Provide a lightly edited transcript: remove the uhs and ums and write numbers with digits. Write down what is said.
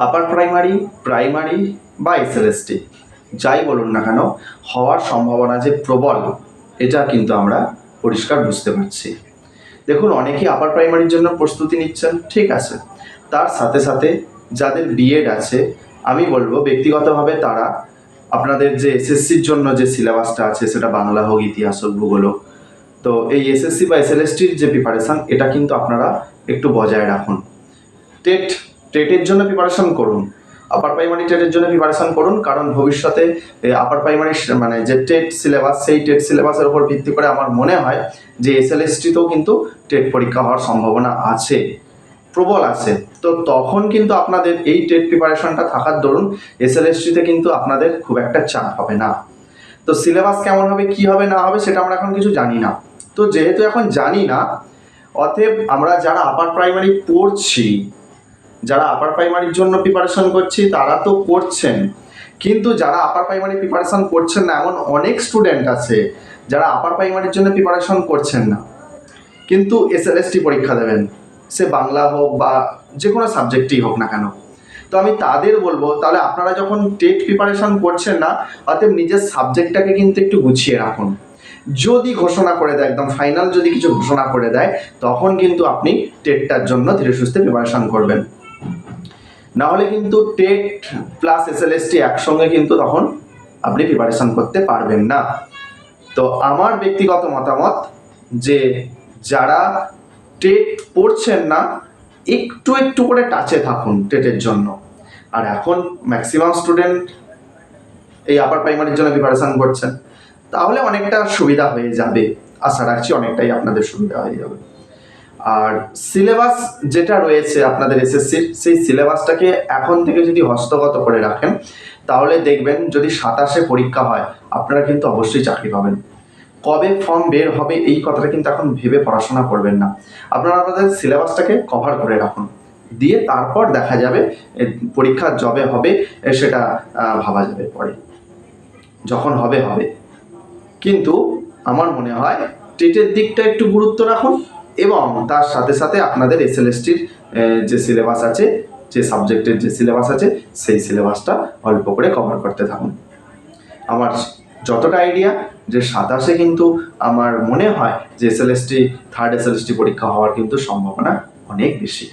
Upper primary, primary বা SLST যাই বলুন না কেন, হওয়ার সম্ভাবনা যে প্রবল, এটা কিন্তু আমরা পরিষ্কার বুঝতে পারছি। দেখুন, অনেকেই আপার প্রাইমারির জন্য প্রস্তুতি নিচ্ছেন, ঠিক আছে। তার সাথে সাথে যাদের বিএড আছে, আমি বলবো ব্যক্তিগতভাবে তারা আপনাদের যে এসএসসির জন্য যে সিলেবাসটা আছে, সেটা বাংলা হোক, ইতিহাস হোক, ভূগোল হোক, তো এই এসএসসি বা এসএলএসটির যে প্রিপারেশান, এটা কিন্তু আপনারা একটু বজায় রাখুন। টেটের জন্য প্রিপারেশন করুন, আপার প্রাইমারি টেটের জন্য প্রিপারেশন করুন, কারণ ভবিষ্যতে আপার প্রাইমারি মানে যে টেট সিলেবাস, সেই টেট সিলেবাসের উপর ভিত্তি করে আমার মনে হয় যে এসএলএসটিতেও কিন্তু টেট পরীক্ষা হওয়ার সম্ভাবনা আছে, প্রবল আছে। তো তখন কিন্তু আপনাদের এই টেট প্রিপারেশনটা থাকার দরুন এসএলএসটিতে কিন্তু আপনাদের খুব একটা চাপ হবে না। তো সিলেবাস কেমন হবে, কি হবে না হবে, সেটা আমরা এখন কিছু জানি না। তো যেহেতু এখন জানি না, অতএব আমরা যারা আপার প্রাইমারি পড়ছি, যারা আপার প্রাইমারির জন্য প্রিপারেশন করছি, তারা তো করছেন, কিন্তু যারা আপার প্রাইমারি প্রিপারেশন করছেন না, এমন অনেক স্টুডেন্ট আছে যারা আপার প্রাইমারির জন্য প্রিপারেশন করছেন না, কিন্তু এসএলএসটি পরীক্ষা দেবেন, সে বাংলা হোক বা যে কোনো সাবজেক্টই হোক না কেন। তো আমি তাদের বলবো, তাহলে আপনারা যখন টেট প্রিপারেশন করছেন না, অতএব নিজের সাবজেক্টটাকে কিন্তু একটু গুছিয়ে রাখুন। যদি ঘোষণা করে দেয়, একদম ফাইনাল যদি কিছু ঘোষণা করে দেয়, তখন কিন্তু আপনি টেটটার জন্য ধীরে সুস্থে প্রিপারেশন করবেন। নাহলে কিন্তু টেট প্লাস এসএলএসটি একসঙ্গে কিন্তু তখন আপনি প্রিপারেশন করতে পারবেন না। তো আমার ব্যক্তিগত মতামত যে যারা টেট পড়ছেন না, একটু একটু করে টাচে থাকুন টেটের জন্য। আর এখন ম্যাক্সিমাম স্টুডেন্ট এই আপার প্রাইমারির জন্য প্রিপারেশন করছেন, তাহলে অনেকটা সুবিধা হয়ে যাবে, আশা রাখছি অনেকটাই আপনাদের সুবিধা হয়ে যাবে। আর সিলেবাস যেটা রয়েছে আপনাদের এসএসসির, সেই সিলেবাসটাকে এখন থেকে যদি হস্তগত করে রাখেন, তাহলে দেখবেন যদি 27-এ পরীক্ষা হয়, আপনারা কিন্তু অবশ্যই চাকরি পাবেন। কবে ফর্ম বের হবে এই কথাটা কিন্তু এখন ভেবে পড়াশোনা করবেন না, আপনারা আপনাদের সিলেবাসটাকে কভার করে রাখুন, দিয়ে তারপর দেখা যাবে পরীক্ষা যবে হবে সেটা ভাবা যাবে পরে, যখন হবে হবে। কিন্তু আমার মনে হয় টেটের দিকটা একটু গুরুত্ব রাখুন, এবং তার সাথে সাথে আপনাদের এসএলএসটির যে সিলেবাস আছে, যে সাবজেক্টের যে সিলেবাস আছে, সেই সিলেবাসটা অল্প করে কভার করতে থাকুন। আমার যতটা আইডিয়া যে 27-এ কিন্তু আমার মনে হয় যে এসএলএসটি, থার্ড এসএলএসটি পরীক্ষা হওয়ার কিন্তু সম্ভাবনা অনেক বেশি।